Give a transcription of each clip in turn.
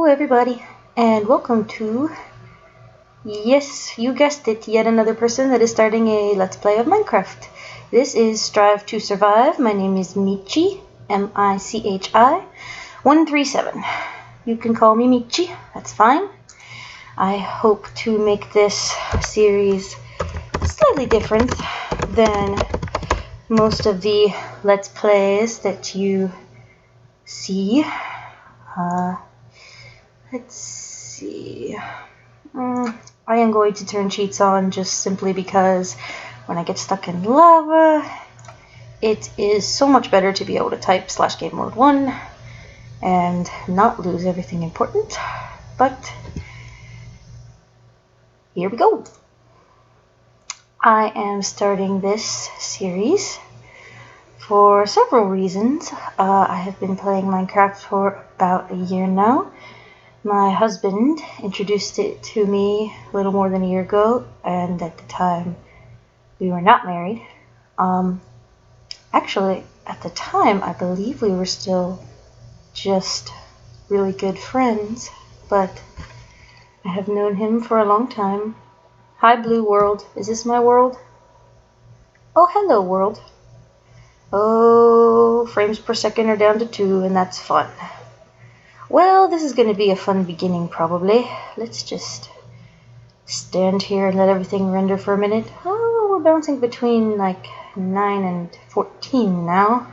Hello everybody, and welcome to, yes, you guessed it, yet another person that is starting a Let's Play of Minecraft. This is Strive to Survive. My name is Michi, M-I-C-H-I, 137. You can call me Michi, that's fine. I hope to make this series slightly different than most of the Let's Plays that you see. Let's see. I am going to turn cheats on just simply because when I get stuck in lava, it is so much better to be able to type /game mode 1 and not lose everything important. But here we go. I am starting this series for several reasons. I have been playing Minecraft for about a year now. My husband introduced it to me a little more than a year ago, and at the time we were not married. Actually, at the time I believe we were still just really good friends, but I have known him for a long time. Hi Blue World, is this my world? Oh, hello world. Oh, frames per second are down to 2, and that's fun. Well, this is going to be a fun beginning, probably. Let's just stand here and let everything render for a minute. Oh, we're bouncing between like 9 and 14 now.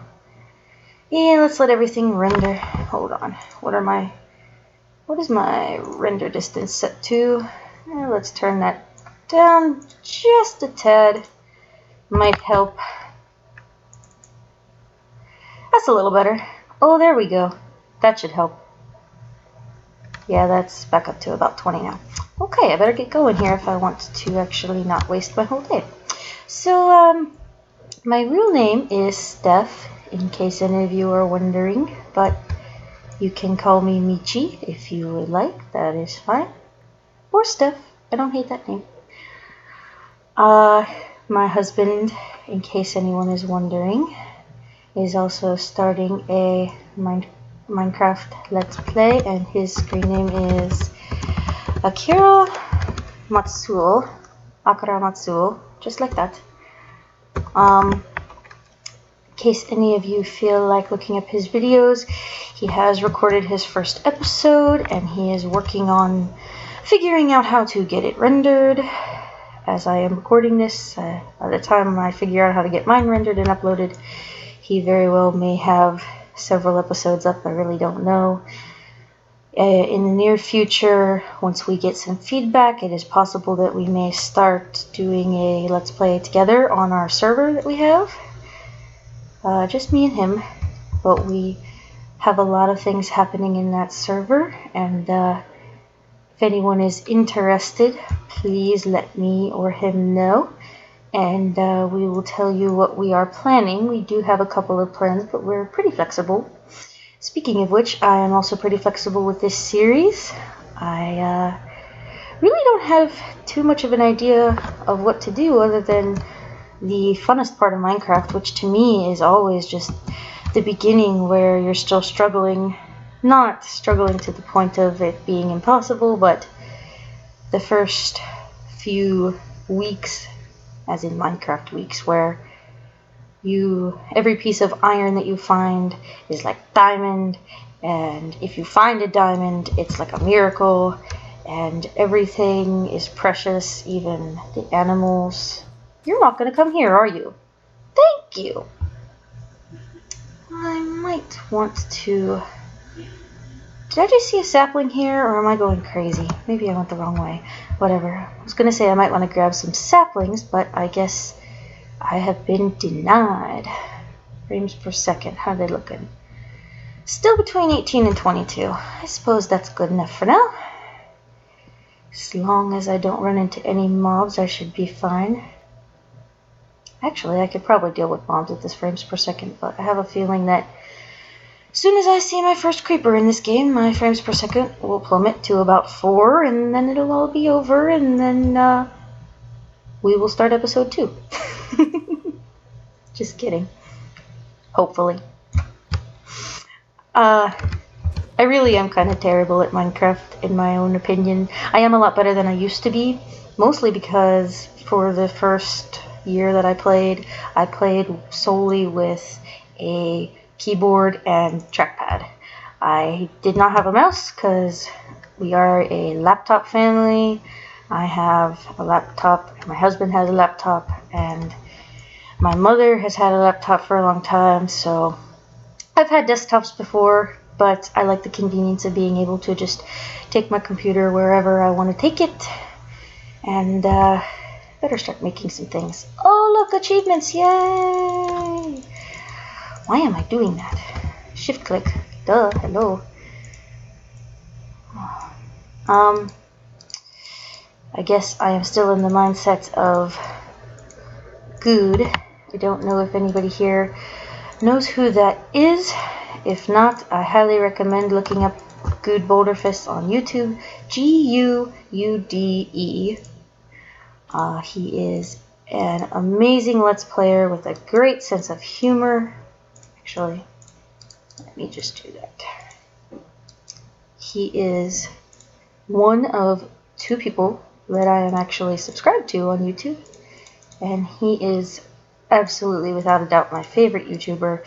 Yeah, let's let everything render. Hold on. What is my render distance set to? Let's turn that down just a tad. Might help. That's a little better. Oh, there we go. That should help. Yeah, that's back up to about 20 now. Okay, I better get going here if I want to actually not waste my whole day. So, my real name is Steph, in case any of you are wondering, but you can call me Michi if you would like, that is fine. Or Steph, I don't hate that name. My husband, in case anyone is wondering, is also starting a Minecraft Let's Play, and his screen name is Akira Matsuo, just like that. In case any of you feel like looking up his videos, he has recorded his first episode, and he is working on figuring out how to get it rendered. As I am recording this, by the time I figure out how to get mine rendered and uploaded, he very well may have several episodes up. I really don't know. In the near future, once we get some feedback, it is possible that we may start doing a Let's Play together on our server that we have. Just me and him, but we have a lot of things happening in that server, and if anyone is interested, please let me or him know, and we will tell you what we are planning. We do have a couple of plans, but we're pretty flexible. Speaking of which, I am also pretty flexible with this series. I really don't have too much of an idea of what to do other than the funnest part of Minecraft, which to me is always just the beginning, where you're still struggling. Not struggling to the point of it being impossible, but the first few weeks, as in Minecraft weeks, where every piece of iron that you find is like diamond, and if you find a diamond, it's like a miracle, and everything is precious, even the animals. You're not going to come here, are you? Thank you. I might want to... Did I just see a sapling here, or am I going crazy? Maybe I went the wrong way. Whatever. I was going to say I might want to grab some saplings, but I guess I have been denied. Frames per second. How are they looking? Still between 18 and 22. I suppose that's good enough for now. As long as I don't run into any mobs, I should be fine. Actually, I could probably deal with mobs at this frames per second, but I have a feeling that as soon as I see my first creeper in this game, my frames per second will plummet to about 4, and then it'll all be over, and then we will start episode 2. Just kidding. Hopefully. I really am kind of terrible at Minecraft, in my own opinion. I am a lot better than I used to be, mostly because for the first year that I played solely with a keyboard and trackpad. I did not have a mouse because we are a laptop family. I have a laptop, my husband has a laptop, and my mother has had a laptop for a long time, so I've had desktops before, but I like the convenience of being able to just take my computer wherever I want to take it. And better start making some things. Oh, look, achievements, yay! Why am I doing that? Shift click, duh, hello. I guess I am still in the mindset of Good. I don't know if anybody here knows who that is. If not, I highly recommend looking up Good Boulderfist on YouTube. Guude. He is an amazing Let's Player with a great sense of humor. Actually, let me just do that. He is one of 2 people that I am actually subscribed to on YouTube, and he is absolutely, without a doubt, my favorite YouTuber.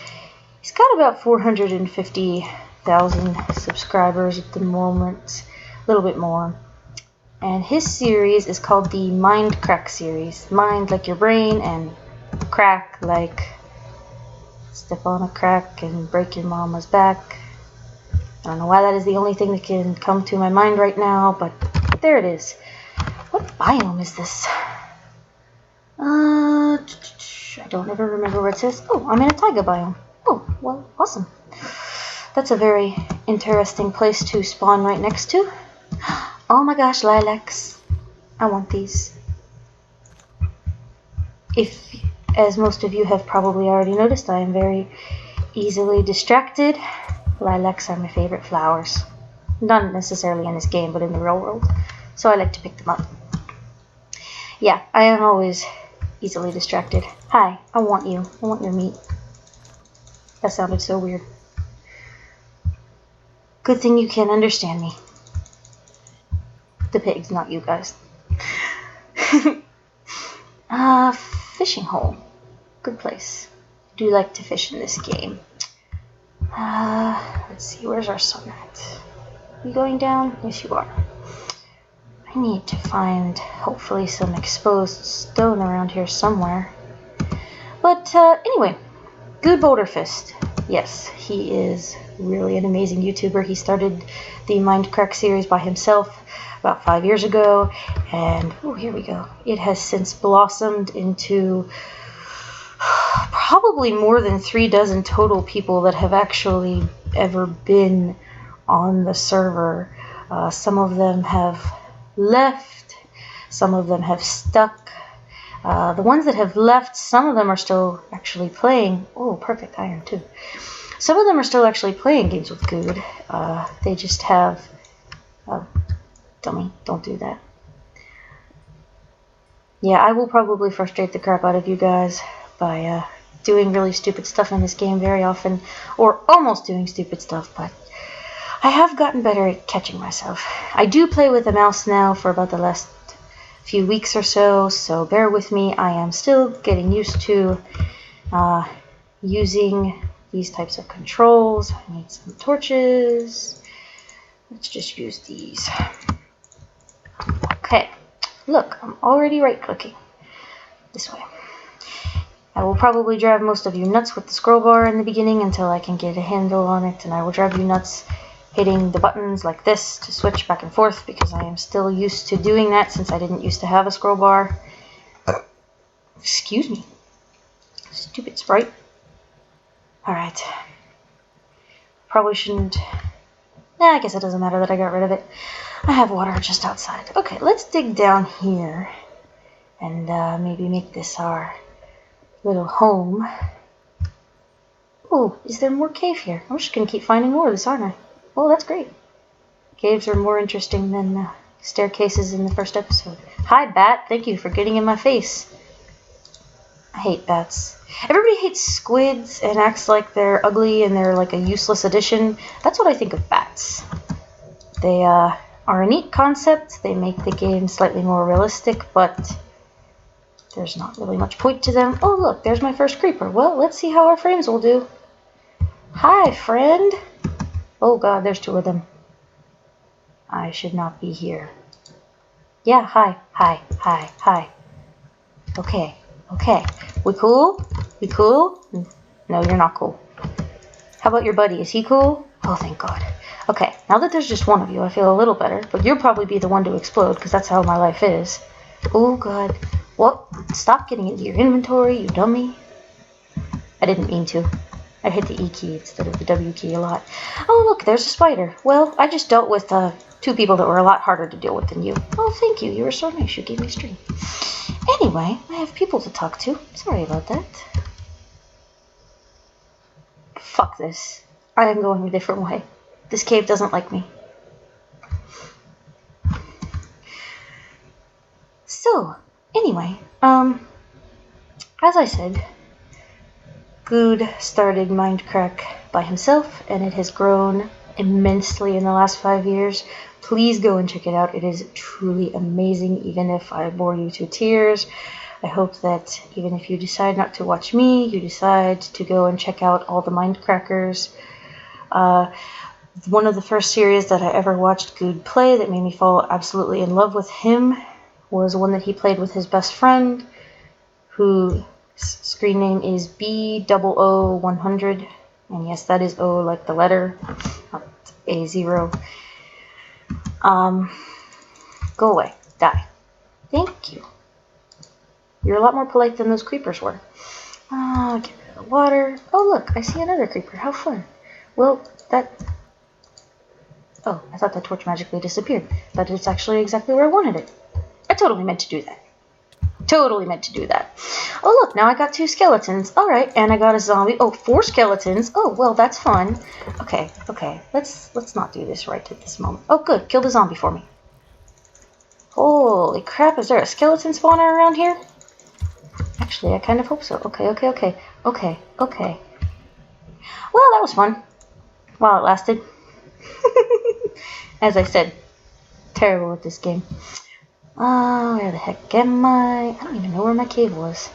He's got about 450,000 subscribers at the moment, a little bit more. And his series is called the Mind Crack series. Mind like your brain, and crack like step on a crack and break your mama's back. I don't know why that is the only thing that can come to my mind right now, but there it is. What biome is this? I don't ever remember where it says. Oh, I'm in a taiga biome. Oh, well, awesome. That's a very interesting place to spawn right next to. Oh my gosh, lilacs. I want these. If, as most of you have probably already noticed, I am very easily distracted. Lilacs are my favorite flowers. Not necessarily in this game, but in the real world. So I like to pick them up. Yeah, I am always easily distracted. Hi, I want you. I want your meat. That sounded so weird. Good thing you can understand me. The pigs, not you guys. Fishing hole. Good place. I do like to fish in this game. Let's see, where's our sun at? You going down? Yes, you are. I need to find, hopefully, some exposed stone around here somewhere. But, anyway, Good Boulderfist. Yes, he is really an amazing YouTuber. He started the Mindcrack series by himself about 5 years ago, and, oh, here we go. It has since blossomed into probably more than 36 total people that have actually ever been on the server. Some of them have left, some of them have stuck. The ones that have left, some of them are still actually playing. Oh, perfect iron too. Some of them are still actually playing games with Good. They just have... dummy, don't do that. Yeah, I will probably frustrate the crap out of you guys by doing really stupid stuff in this game very often, or almost doing stupid stuff, but I have gotten better at catching myself. I do play with a mouse now for about the last few weeks or so, so bear with me. I am still getting used to using these types of controls. I need some torches. Let's just use these. Okay, look, I'm already right-clicking. This way. I will probably drive most of you nuts with the scroll bar in the beginning until I can get a handle on it, and I will drive you nuts hitting the buttons like this to switch back and forth, because I am still used to doing that since I didn't used to have a scroll bar. Excuse me. Stupid sprite. Alright. Probably shouldn't... I guess it doesn't matter that I got rid of it. I have water just outside. Okay, let's dig down here and maybe make this our little home. Oh, is there more cave here? I'm just going to keep finding more of this, aren't I? Oh, that's great. Caves are more interesting than staircases in the first episode. Hi, Bat. Thank you for getting in my face. I hate bats. Everybody hates squids and acts like they're ugly and they're like a useless addition. That's what I think of bats. They are a neat concept. They make the game slightly more realistic, but there's not really much point to them. Oh look, there's my first creeper. Well, let's see how our frames will do. Hi, friend. Oh god, there's two of them. I should not be here. Yeah, hi, hi, hi, hi. Okay, okay. We cool? We cool? No, you're not cool. How about your buddy? Is he cool? Oh, thank God. Okay, now that there's just one of you, I feel a little better. But you'll probably be the one to explode, because that's how my life is. Oh, God. What? Stop getting into your inventory, you dummy. I didn't mean to. I hit the E key instead of the W key a lot. Oh, look, there's a spider. Well, I just dealt with two people that were a lot harder to deal with than you. Oh, thank you. You were so nice. You gave me string. Anyway, I have people to talk to. Sorry about that. Fuck this. I am going a different way. This cave doesn't like me. So, anyway, as I said, Good started Mindcrack by himself, and it has grown immensely in the last 5 years. Please go and check it out. It is truly amazing, even if I bore you to tears. I hope that even if you decide not to watch me, you decide to go and check out all the Mindcrackers. One of the first series that I ever watched Good play that made me fall absolutely in love with him was one that he played with his best friend, whose screen name is B000100. And yes, that is O like the letter, not A0. Go away. Die. Thank you. You're a lot more polite than those creepers were. Get rid of the water. Oh, look, I see another creeper. How fun. Well, that... Oh, I thought that torch magically disappeared, but it's actually exactly where I wanted it. I totally meant to do that. Totally meant to do that. Oh, look, now I got 2 skeletons. All right, and I got a zombie. Oh, 4 skeletons. Oh, well, that's fun. Okay. Let's not do this right at this moment. Oh, good. Kill the zombie for me. Holy crap, is there a skeleton spawner around here? Actually, I kind of hope so. Okay. Well, that was fun. While it lasted. As I said, terrible at this game. Where the heck am I? I don't even know where my cave was.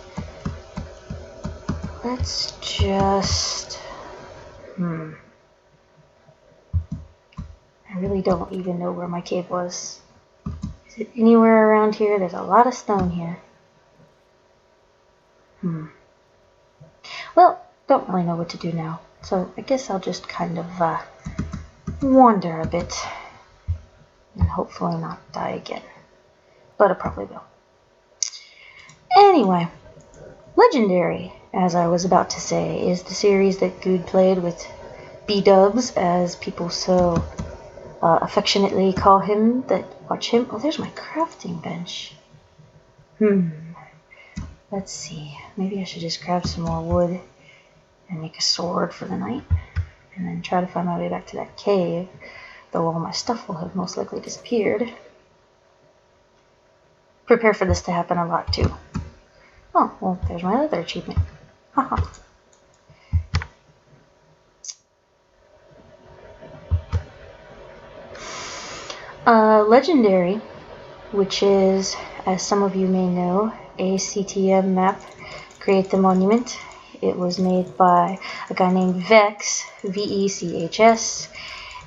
Let's just... I really don't even know where my cave was. Is it anywhere around here? There's a lot of stone here. Well, don't really know what to do now. So I guess I'll just kind of wander a bit. And hopefully not die again. But I probably will. Anyway, Legendary, as I was about to say, is the series that Good played with B-dubs, as people so affectionately call him that watch him. Oh, there's my crafting bench. Let's see. Maybe I should just grab some more wood and make a sword for the night, and then try to find my way back to that cave, though all my stuff will have most likely disappeared. Prepare for this to happen a lot too. Oh, well, there's my other achievement. Haha. Legendary, which is, as some of you may know, a CTM map, Create the Monument. It was made by a guy named Vechs, V-E-C-H-S,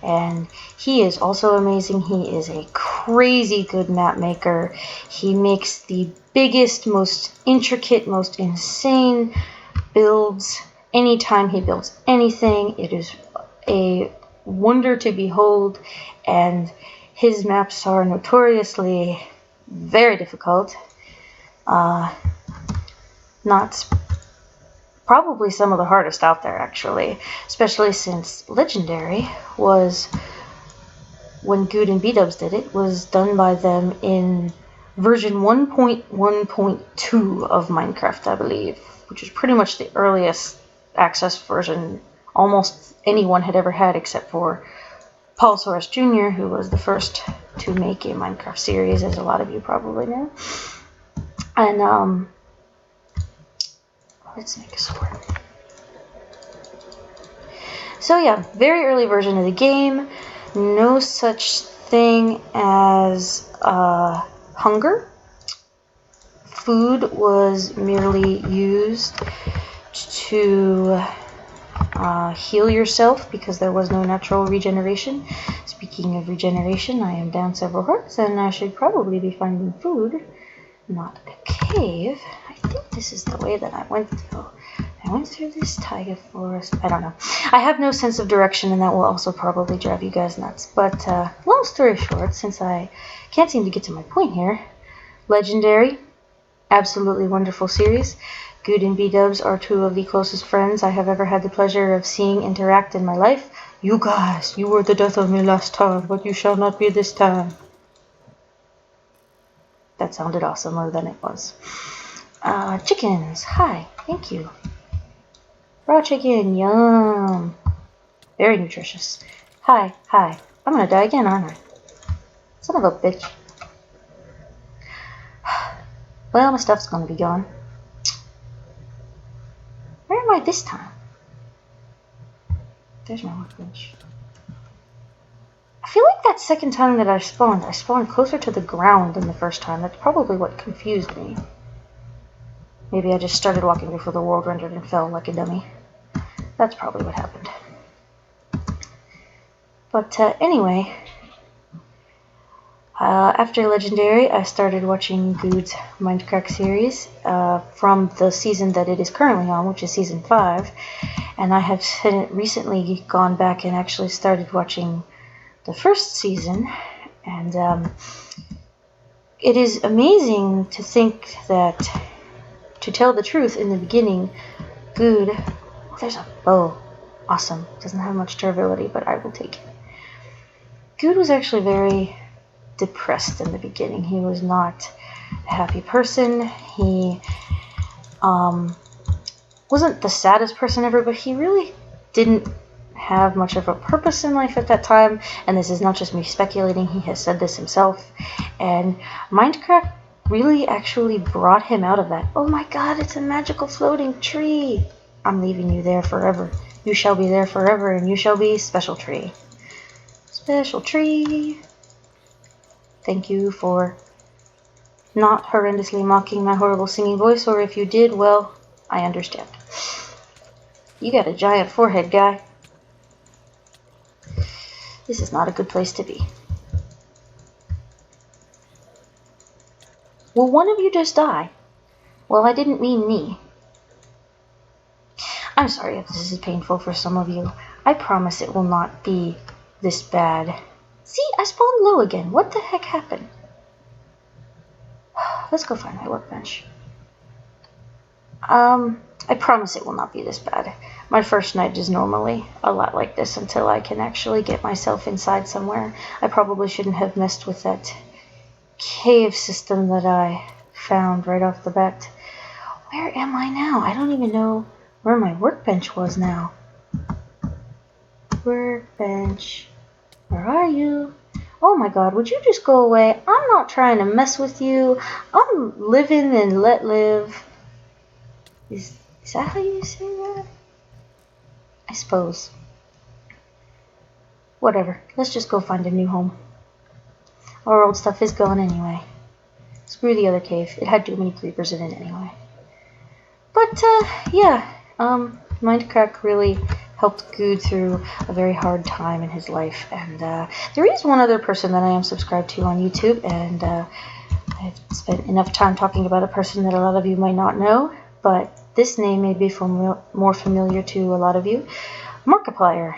and he is also amazing. He is a crazy good map maker. He makes the biggest, most intricate, most insane builds. Anytime he builds anything, it is a wonder to behold, and his maps are notoriously very difficult. Not probably some of the hardest out there, actually, especially since Legendary was, when Good and B-dubs did it, was done by them in version 1.1.2 of Minecraft, I believe, which is pretty much the earliest access version almost anyone had ever had, except for Paul Soros Jr., who was the first to make a Minecraft series, as a lot of you probably know. And Let's make a sword. So yeah, very early version of the game. No such thing as hunger. Food was merely used to heal yourself because there was no natural regeneration. Speaking of regeneration, I am down several hearts and I should probably be finding food, not a cave. I think this is the way that I went through. I went through this taiga forest. I don't know. I have no sense of direction, and that will also probably drive you guys nuts. But long story short, since I can't seem to get to my point here, Legendary, absolutely wonderful series. Good and B-dubs are two of the closest friends I have ever had the pleasure of seeing interact in my life. You guys, you were the death of me last time, but you shall not be this time. That sounded awesomer than it was. Chickens, hi, thank you. Raw chicken, yum. Very nutritious. Hi, hi. I'm gonna die again, aren't I? Son of a bitch. Well, my stuff's gonna be gone. Where am I this time? There's my workbench. I feel like that second time that I spawned closer to the ground than the first time. That's probably what confused me. Maybe I just started walking before the world rendered and fell like a dummy. That's probably what happened. But anyway, after Legendary, I started watching Good's Minecraft series from the season that it is currently on, which is Season 5. And I have recently gone back and actually started watching the first season. And it is amazing to think that, to tell the truth, in the beginning, Good... Oh, there's a bow. Awesome. Doesn't have much durability, but I will take it. Good was actually very depressed in the beginning. He was not a happy person. He wasn't the saddest person ever, but he really didn't have much of a purpose in life at that time. And this is not just me speculating. He has said this himself. And Minecraft really actually brought him out of that. Oh my god, it's a magical floating tree. I'm leaving you there forever. You shall be there forever, and you shall be Special Tree. Special Tree. Thank you for not horrendously mocking my horrible singing voice, or if you did, well, I understand. You got a giant forehead, guy. This is not a good place to be. Will one of you just die? Well, I didn't mean me. I'm sorry if this is painful for some of you. I promise it will not be this bad. See, I spawned low again. What the heck happened? Let's go find my workbench. I promise it will not be this bad. My first night is normally a lot like this until I can actually get myself inside somewhere. I probably shouldn't have messed with that cave system that I found right off the bat. Where am I now? I don't even know where my workbench was now. Workbench. Where are you? Oh my god, would you just go away? I'm not trying to mess with you. I'm living and let live. Is that how you say that? I suppose. Whatever. Let's just go find a new home. Our old stuff is gone anyway. Screw the other cave. It had too many creepers in it anyway. But, yeah. Minecraft really helped Good through a very hard time in his life. And there is one other person that I am subscribed to on YouTube. And I've spent enough time talking about a person that a lot of you might not know. But this name may be more familiar to a lot of you. Markiplier.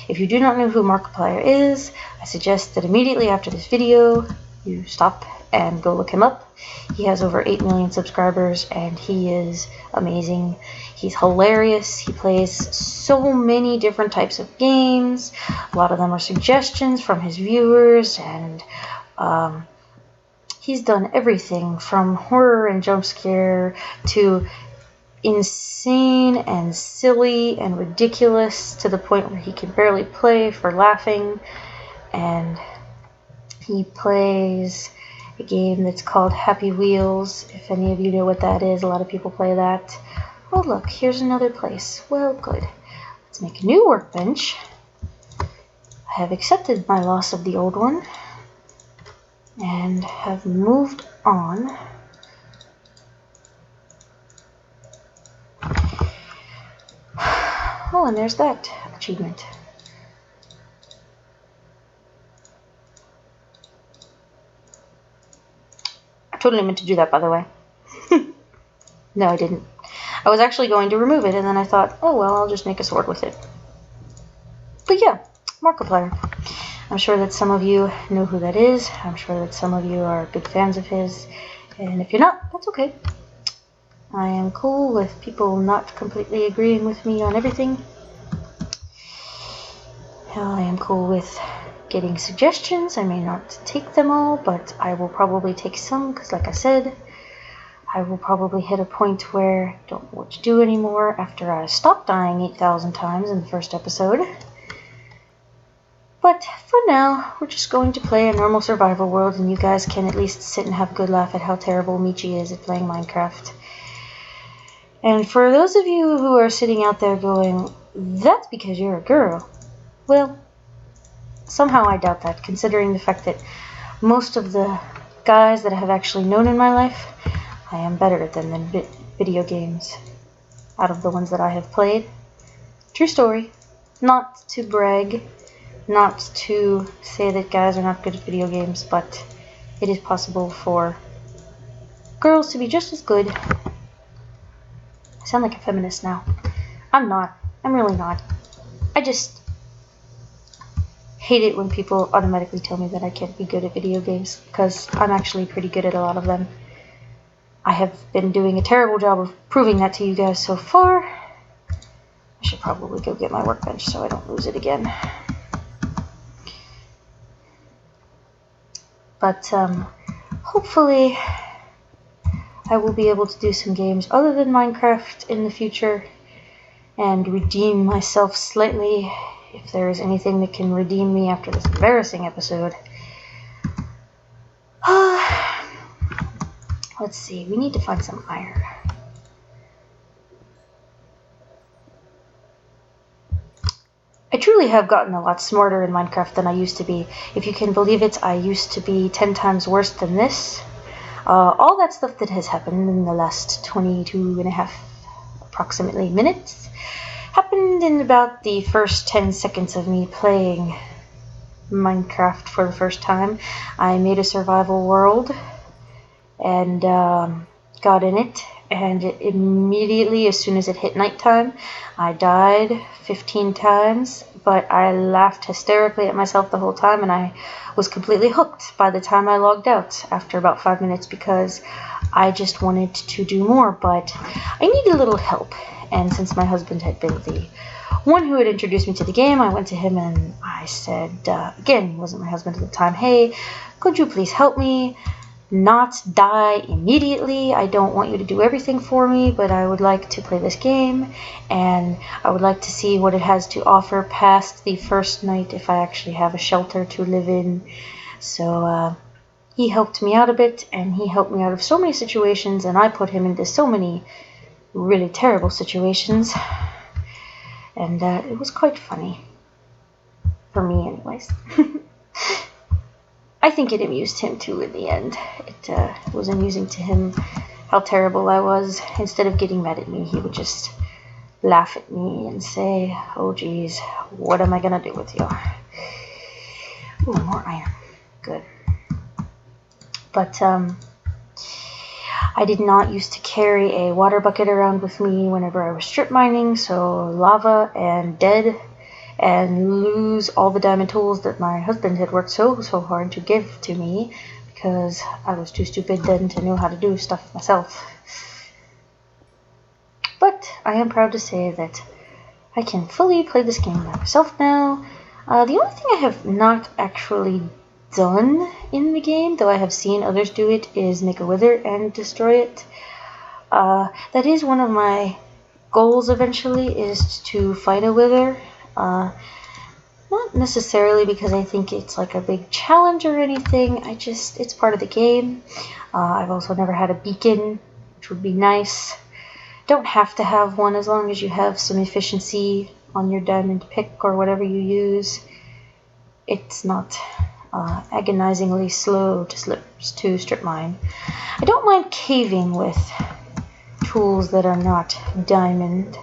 If you do not know who Markiplier is, I suggest that immediately after this video, you stop and go look him up. He has over 8 million subscribers, and he is amazing. He's hilarious. He plays so many different types of games. A lot of them are suggestions from his viewers, and he's done everything from horror and jump scare to insane and silly and ridiculous to the point where he can barely play for laughing. And he plays a game that's called Happy Wheels. If any of you know what that is, a lot of people play that. Oh look, here's another place. Well, good. Let's make a new workbench. I have accepted my loss of the old one and have moved on. Oh, and there's that achievement. I totally meant to do that, by the way. No, I didn't. I was actually going to remove it, and then I thought, oh well, I'll just make a sword with it. But yeah, Markiplier. I'm sure that some of you know who that is. I'm sure that some of you are big fans of his. And if you're not, that's okay. I am cool with people not completely agreeing with me on everything. I am cool with getting suggestions. I may not take them all, but I will probably take some, because like I said, I will probably hit a point where I don't know what to do anymore after I stop dying 8,000 times in the first episode. But for now, we're just going to play a normal survival world, and you guys can at least sit and have a good laugh at how terrible Michi is at playing Minecraft. And for those of you who are sitting out there going, that's because you're a girl. Well, somehow I doubt that, considering the fact that most of the guys that I have actually known in my life, I am better at them than video games, out of the ones that I have played. True story. Not to brag, not to say that guys are not good at video games, but it is possible for girls to be just as good. I sound like a feminist now. I'm not. I'm really not. I just hate it when people automatically tell me that I can't be good at video games, because I'm actually pretty good at a lot of them. I have been doing a terrible job of proving that to you guys so far. I should probably go get my workbench so I don't lose it again. But hopefully I will be able to do some games other than Minecraft in the future and redeem myself slightly if there is anything that can redeem me after this embarrassing episode. Let's see, we need to find some iron. I truly have gotten a lot smarter in Minecraft than I used to be. If you can believe it, I used to be 10 times worse than this. All that stuff that has happened in the last 22.5 approximately minutes happened in about the first 10 seconds of me playing Minecraft for the first time. I made a survival world and got in it, and immediately as soon as it hit nighttime I died 15 times, but I laughed hysterically at myself the whole time, and I was completely hooked by the time I logged out after about 5 minutes, because I just wanted to do more, but I needed a little help. And since my husband had been the one who had introduced me to the game, I went to him and I said, again, he wasn't my husband at the time, hey, could you please help me not die immediately? I don't want you to do everything for me, but I would like to play this game, and I would like to see what it has to offer past the first night if I actually have a shelter to live in. So he helped me out a bit, and he helped me out of so many situations, and I put him into so many really terrible situations, and it was quite funny. For me, anyways. I think it amused him too in the end. It was amusing to him how terrible I was. Instead of getting mad at me, he would just laugh at me and say, oh geez, what am I gonna do with you? Ooh, more iron. Good. But I did not used to carry a water bucket around with me whenever I was strip mining, so lava and dead and lose all the diamond tools that my husband had worked so hard to give to me, because I was too stupid then to know how to do stuff myself. But I am proud to say that I can fully play this game by myself now. The only thing I have not actually done in the game, though I have seen others do it, is make a wither and destroy it. That is one of my goals eventually, is to fight a wither. Not necessarily because I think it's like a big challenge or anything, it's part of the game. I've also never had a beacon, which would be nice. don't have to have one as long as you have some efficiency on your diamond pick or whatever you use. It's not agonizingly slow to strip mine. I don't mind caving with tools that are not diamond,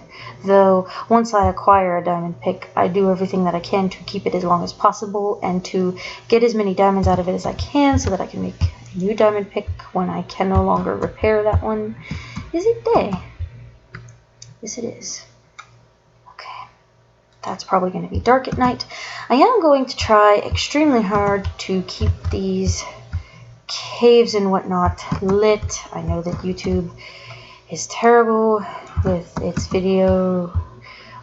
though once I acquire a diamond pick, I do everything that I can to keep it as long as possible and to get as many diamonds out of it as I can so that I can make a new diamond pick when I can no longer repair that one. Is it day? Yes, it is. Okay, that's probably going to be dark at night. I am going to try extremely hard to keep these caves and whatnot lit. I know that YouTube is terrible with its video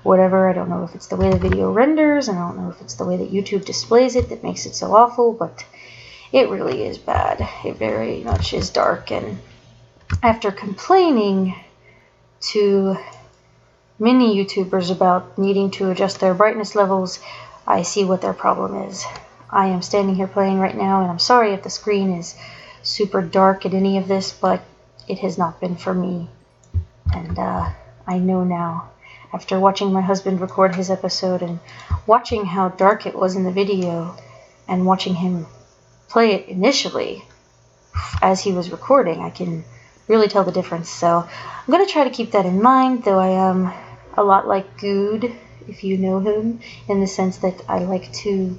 whatever. I don't know if it's the way the video renders, and I don't know if it's the way that YouTube displays it that makes it so awful, but it really is bad. It very much is dark, and after complaining to many YouTubers about needing to adjust their brightness levels, I see what their problem is. I am standing here playing right now, and I'm sorry if the screen is super dark at any of this, but it has not been for me. And I know now, after watching my husband record his episode and watching how dark it was in the video and watching him play it initially as he was recording, I can really tell the difference. So I'm going to try to keep that in mind, though I am a lot like Good, if you know him, in the sense that I like to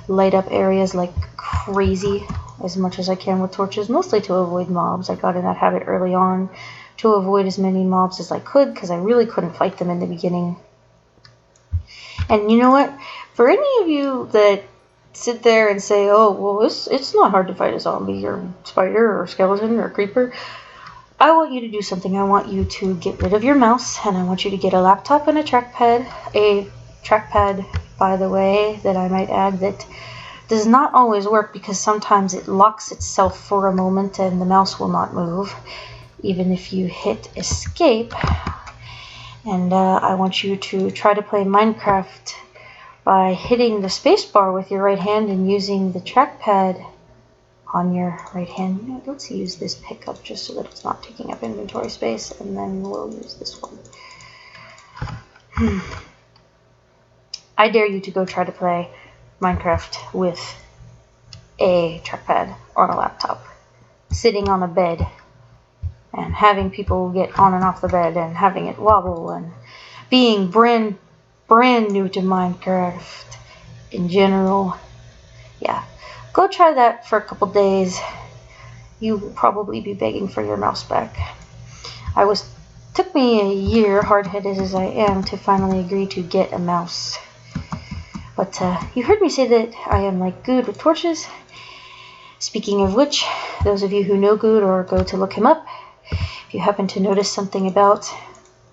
light up areas like crazy as much as I can with torches, mostly to avoid mobs. I got in that habit early on, to avoid as many mobs as I could, because I really couldn't fight them in the beginning. And you know what? For any of you that sit there and say, oh, well, it's not hard to fight a zombie or spider or skeleton or creeper, I want you to do something. I want you to get rid of your mouse, and I want you to get a laptop and a trackpad. A trackpad, by the way, that I might add, that does not always work, because sometimes it locks itself for a moment and the mouse will not move, even if you hit escape. And I want you to try to play Minecraft by hitting the spacebar with your right hand and using the trackpad on your right hand. Let's use this pickup just so that it's not taking up inventory space, and then we'll use this one. I dare you to go try to play Minecraft with a trackpad on a laptop, sitting on a bed and having people get on and off the bed and having it wobble, and being brand new to Minecraft in general. Yeah, go try that for a couple days. You will probably be begging for your mouse back. Took me a year, hard-headed as I am, to finally agree to get a mouse. But you heard me say that I am like Good with torches. Speaking of which, those of you who know Good or go to look him up, if you happen to notice something about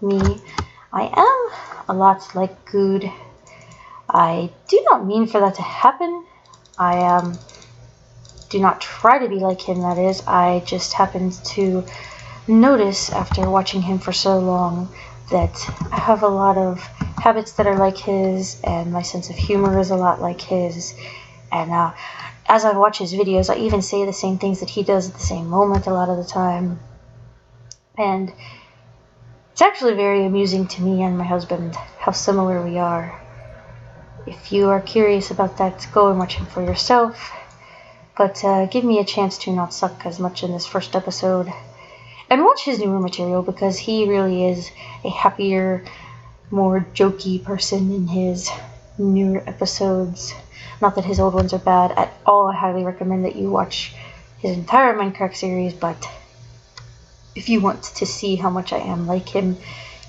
me, I am a lot like Good. I do not mean for that to happen. I do not try to be like him, that is. I just happened to notice, after watching him for so long, that I have a lot of habits that are like his, and my sense of humor is a lot like his. And as I watch his videos, I even say the same things that he does at the same moment a lot of the time. And it's actually very amusing to me and my husband how similar we are. If you are curious about that, go and watch him for yourself. But give me a chance to not suck as much in this first episode. And watch his newer material, because he really is a happier, more jokey person in his newer episodes. Not that his old ones are bad at all. I highly recommend that you watch his entire Minecraft series, but if you want to see how much I am like him,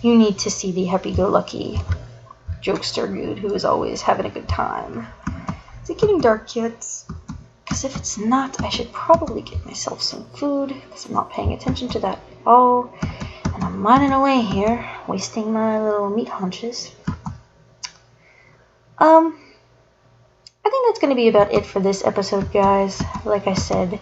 you need to see the happy-go-lucky jokester Good, who is always having a good time. Is it getting dark yet? Because if it's not, I should probably get myself some food, because I'm not paying attention to that at all. And I'm mining away here, wasting my little meat haunches. I think that's going to be about it for this episode, guys. Like I said,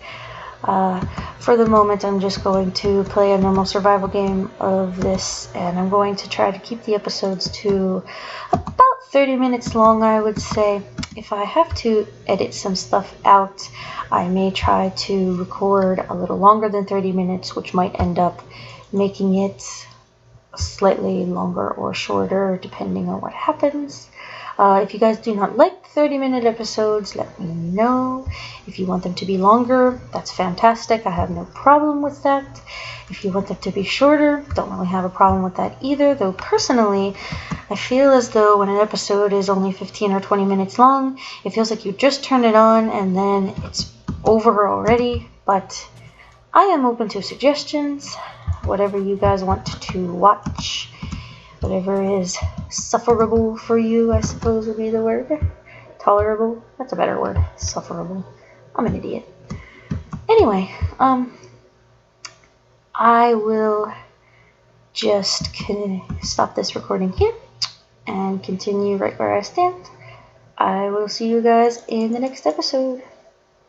for the moment, I'm just going to play a normal survival game of this, and I'm going to try to keep the episodes to about 30 minutes long, I would say. If I have to edit some stuff out, I may try to record a little longer than 30 minutes, which might end up making it slightly longer or shorter depending on what happens. If you guys do not like 30-minute episodes, let me know. If you want them to be longer, that's fantastic. I have no problem with that. If you want them to be shorter, don't really have a problem with that either. Though personally, I feel as though when an episode is only 15 or 20 minutes long, it feels like you just turn it on and then it's over already. But I am open to suggestions. Whatever you guys want to watch. Whatever is sufferable for you, I suppose would be the word. Tolerable? That's a better word. Sufferable. I'm an idiot. Anyway, I will just stop this recording here and continue right where I stand. I will see you guys in the next episode.